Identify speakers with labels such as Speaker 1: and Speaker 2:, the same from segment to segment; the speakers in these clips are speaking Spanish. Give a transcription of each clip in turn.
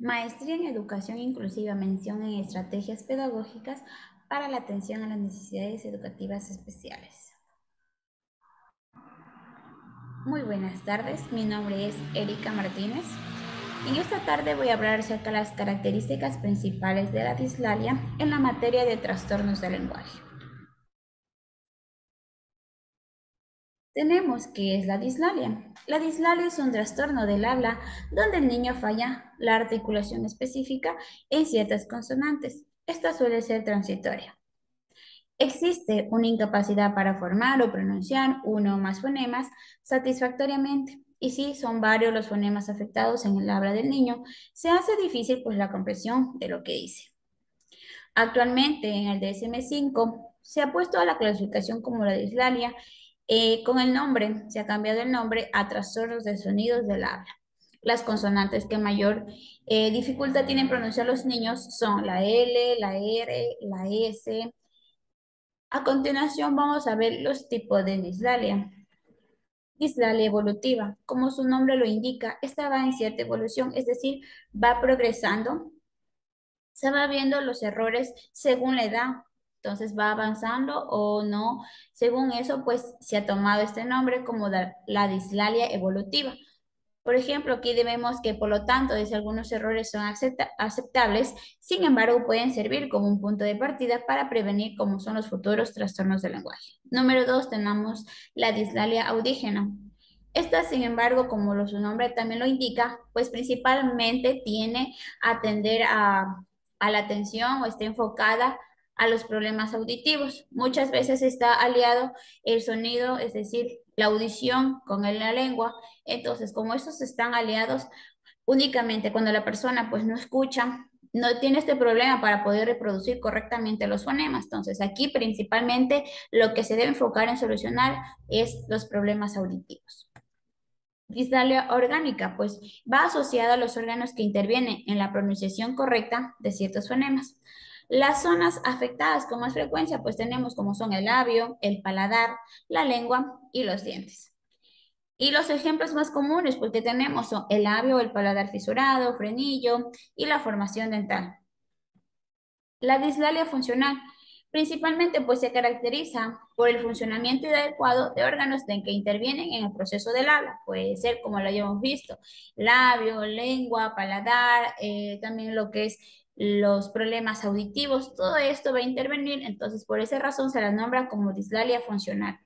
Speaker 1: Maestría en Educación Inclusiva, mención en estrategias pedagógicas para la atención a las necesidades educativas especiales. Muy buenas tardes, mi nombre es Erika Martínez. En esta tarde voy a hablar acerca de las características principales de la dislalia en la materia de trastornos del lenguaje. Tenemos qué es la dislalia. La dislalia es un trastorno del habla donde el niño falla la articulación específica en ciertas consonantes. Esta suele ser transitoria. Existe una incapacidad para formar o pronunciar uno o más fonemas satisfactoriamente. Y si son varios los fonemas afectados en el habla del niño, se hace difícil pues la comprensión de lo que dice. Actualmente en el DSM-5 se ha puesto a la clasificación como la dislalia con el nombre, se ha cambiado el nombre a trastornos de sonidos del habla. Las consonantes que mayor dificultad tienen pronunciar los niños son la L, la R, la S. A continuación vamos a ver los tipos de dislalia. Dislalia evolutiva, como su nombre lo indica, esta va en cierta evolución, es decir, va progresando, se va viendo los errores según la edad, entonces va avanzando o no. Según eso, pues se ha tomado este nombre como la dislalia evolutiva. Por ejemplo, aquí vemos que, por lo tanto, dice algunos errores son aceptables, sin embargo, pueden servir como un punto de partida para prevenir como son los futuros trastornos del lenguaje. Número 2, tenemos la dislalia audígena. Esta, sin embargo, como su nombre también lo indica, pues principalmente tiene a atender a la atención o está enfocada a los problemas auditivos. Muchas veces está aliado el sonido, es decir, la audición con la lengua. Entonces, como estos están aliados, únicamente cuando la persona pues no escucha, no tiene este problema para poder reproducir correctamente los fonemas. Entonces, aquí principalmente lo que se debe enfocar en solucionar es los problemas auditivos. Dislalia orgánica, pues va asociada a los órganos que intervienen en la pronunciación correcta de ciertos fonemas. Las zonas afectadas con más frecuencia, pues tenemos como son el labio, el paladar, la lengua y los dientes. Y los ejemplos más comunes, porque tenemos son el labio, el paladar fisurado, frenillo y la formación dental. La dislalia funcional principalmente pues se caracteriza por el funcionamiento inadecuado de órganos que intervienen en el proceso del habla. Puede ser, como lo hayamos visto, labio, lengua, paladar, también lo que es los problemas auditivos, todo esto va a intervenir, entonces por esa razón se la nombra como dislalia funcional.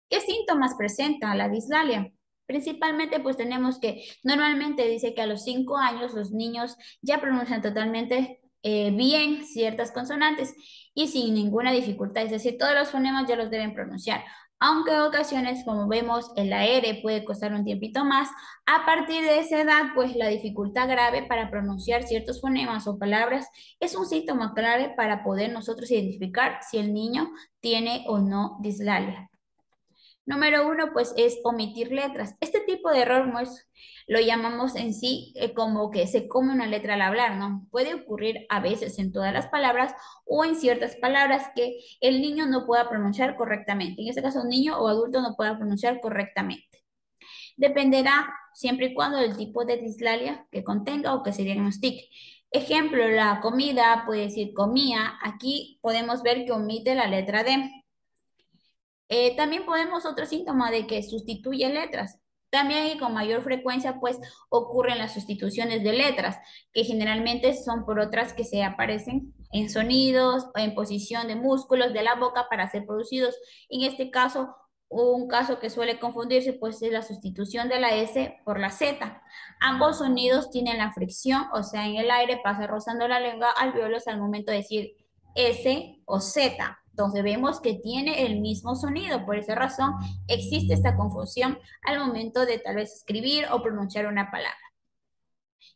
Speaker 1: ¿Qué síntomas presenta la dislalia? Principalmente, pues tenemos que normalmente dice que a los 5 años los niños ya pronuncian totalmente bien ciertas consonantes y sin ninguna dificultad, es decir, todos los fonemas ya los deben pronunciar. Aunque en ocasiones, como vemos, el R puede costar un tiempito más, a partir de esa edad, pues la dificultad grave para pronunciar ciertos fonemas o palabras es un síntoma clave para poder nosotros identificar si el niño tiene o no dislalia. Número uno, pues es omitir letras. Este tipo de error lo llamamos en sí como que se come una letra al hablar, ¿no? Puede ocurrir a veces en todas las palabras o en ciertas palabras que el niño no pueda pronunciar correctamente. En este caso, un niño o adulto no pueda pronunciar correctamente. Dependerá siempre y cuando del tipo de dislalia que contenga o que se diagnostique. Ejemplo, la comida puede decir comía. Aquí podemos ver que omite la letra D. También podemos otro síntoma de que sustituye letras. También y con mayor frecuencia pues ocurren las sustituciones de letras, que generalmente son por otras que se aparecen en sonidos o en posición de músculos de la boca para ser producidos. En este caso, un caso que suele confundirse pues es la sustitución de la S por la Z. Ambos sonidos tienen la fricción, o sea, en el aire pasa rozando la lengua alveolos al momento de decir S o Z. Entonces vemos que tiene el mismo sonido, por esa razón existe esta confusión al momento de tal vez escribir o pronunciar una palabra.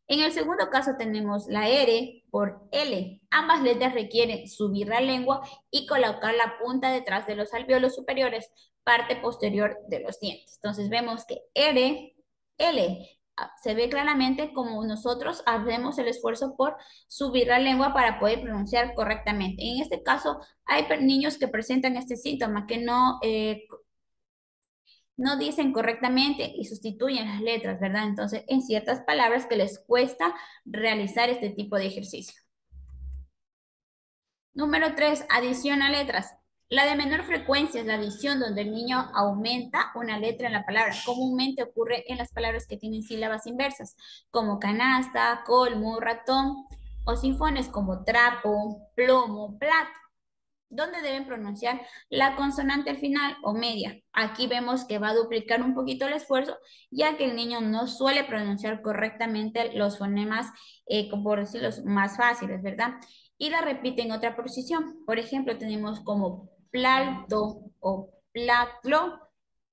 Speaker 1: En el segundo caso tenemos la R por L. Ambas letras requieren subir la lengua y colocar la punta detrás de los alvéolos superiores, parte posterior de los dientes. Entonces vemos que R, L. Se ve claramente como nosotros hacemos el esfuerzo por subir la lengua para poder pronunciar correctamente. En este caso, hay niños que presentan este síntoma, que no dicen correctamente y sustituyen las letras, ¿verdad? Entonces, en ciertas palabras que les cuesta realizar este tipo de ejercicio. Número 3, adiciona letras. La de menor frecuencia es la adición donde el niño aumenta una letra en la palabra. Comúnmente ocurre en las palabras que tienen sílabas inversas, como canasta, colmo, ratón, o sinfones como trapo, plomo, plato, donde deben pronunciar la consonante al final o media. Aquí vemos que va a duplicar un poquito el esfuerzo, ya que el niño no suele pronunciar correctamente los fonemas, como por decir, los más fáciles, ¿verdad? Y la repite en otra posición. Por ejemplo, tenemos como plato o platlo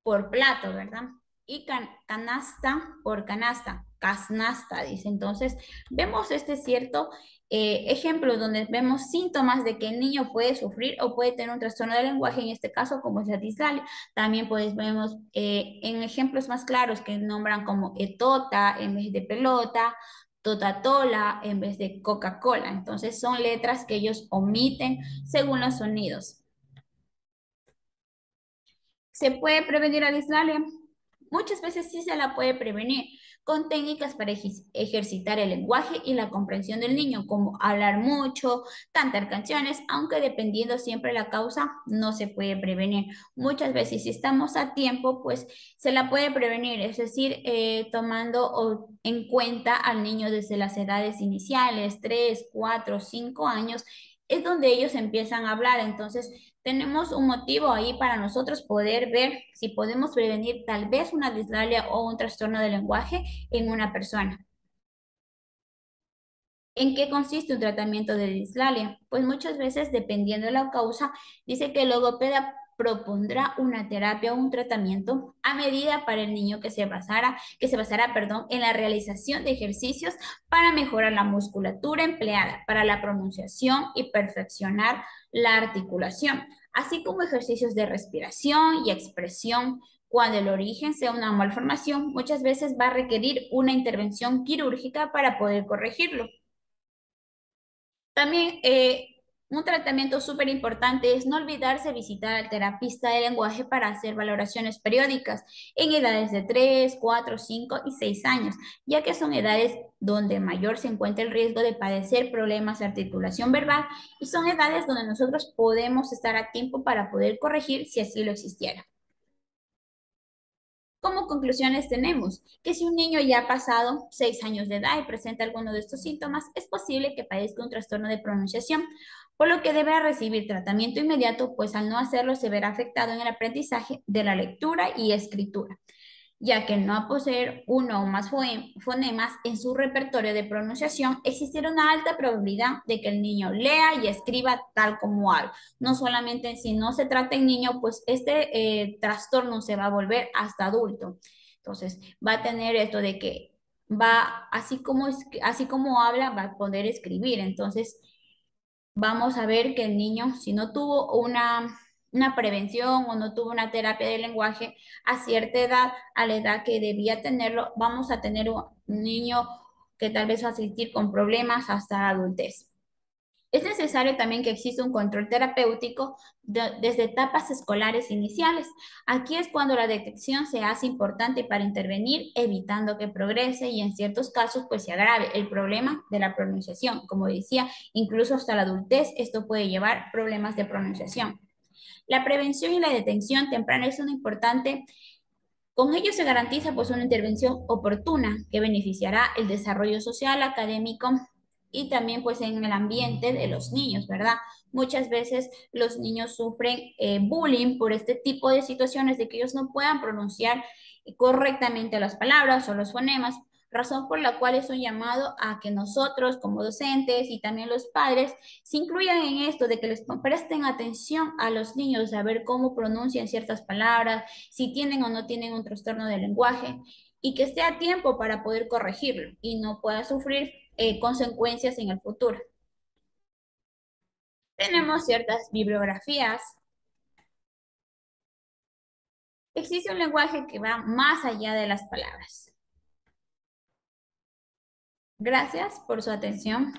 Speaker 1: por plato, ¿verdad? Y canasta por canasta, casnasta, dice. Entonces, vemos este cierto ejemplo donde vemos síntomas de que el niño puede sufrir o puede tener un trastorno del lenguaje, en este caso como es la dislalia. También pues vemos en ejemplos más claros que nombran como etota en vez de pelota, totatola en vez de Coca-Cola. Entonces son letras que ellos omiten según los sonidos. ¿Se puede prevenir la dislalia? Muchas veces sí se la puede prevenir con técnicas para ejercitar el lenguaje y la comprensión del niño, como hablar mucho, cantar canciones, aunque dependiendo siempre la causa, no se puede prevenir. Muchas veces si estamos a tiempo, pues se la puede prevenir, es decir, tomando en cuenta al niño desde las edades iniciales, 3, 4, 5 años, es donde ellos empiezan a hablar. Entonces, tenemos un motivo ahí para nosotros poder ver si podemos prevenir tal vez una dislalia o un trastorno del lenguaje en una persona. ¿En qué consiste un tratamiento de dislalia? Pues muchas veces, dependiendo de la causa, dice que el logopeda propondrá una terapia o un tratamiento a medida para el niño que se basará, perdón, en la realización de ejercicios para mejorar la musculatura empleada para la pronunciación y perfeccionar la articulación, así como ejercicios de respiración y expresión. Cuando el origen sea una malformación, muchas veces va a requerir una intervención quirúrgica para poder corregirlo. También un tratamiento súper importante es no olvidarse visitar al terapista de lenguaje para hacer valoraciones periódicas en edades de 3, 4, 5 y 6 años, ya que son edades donde mayor se encuentra el riesgo de padecer problemas de articulación verbal y son edades donde nosotros podemos estar a tiempo para poder corregir si así lo existiera. Como conclusiones tenemos que si un niño ya ha pasado 6 años de edad y presenta alguno de estos síntomas, es posible que padezca un trastorno de pronunciación, por lo que deberá recibir tratamiento inmediato, pues al no hacerlo se verá afectado en el aprendizaje de la lectura y escritura, ya que no a poseer uno o más fonemas en su repertorio de pronunciación, existirá una alta probabilidad de que el niño lea y escriba tal como habla. No solamente si no se trata en niño, pues este trastorno se va a volver hasta adulto. Entonces, va a tener esto de que va, así como habla, va a poder escribir. Entonces, vamos a ver que el niño, si no tuvo una prevención o no tuvo una terapia de lenguaje a cierta edad, a la edad que debía tenerlo, vamos a tener un niño que tal vez va a asistir con problemas hasta la adultez. Es necesario también que exista un control terapéutico desde etapas escolares iniciales. Aquí es cuando la detección se hace importante para intervenir, evitando que progrese y en ciertos casos pues se agrave el problema de la pronunciación. Como decía, incluso hasta la adultez esto puede llevar problemas de pronunciación. La prevención y la detención temprana es una importante. Con ello se garantiza pues una intervención oportuna que beneficiará el desarrollo social, académico y también pues en el ambiente de los niños, ¿verdad? Muchas veces los niños sufren bullying por este tipo de situaciones de que ellos no puedan pronunciar correctamente las palabras o los fonemas, razón por la cual es un llamado a que nosotros como docentes y también los padres se incluyan en esto, de que les presten atención a los niños, a ver cómo pronuncian ciertas palabras, si tienen o no tienen un trastorno del lenguaje y que esté a tiempo para poder corregirlo y no pueda sufrir consecuencias en el futuro. Tenemos ciertas bibliografías. Existe un lenguaje que va más allá de las palabras. Gracias por su atención.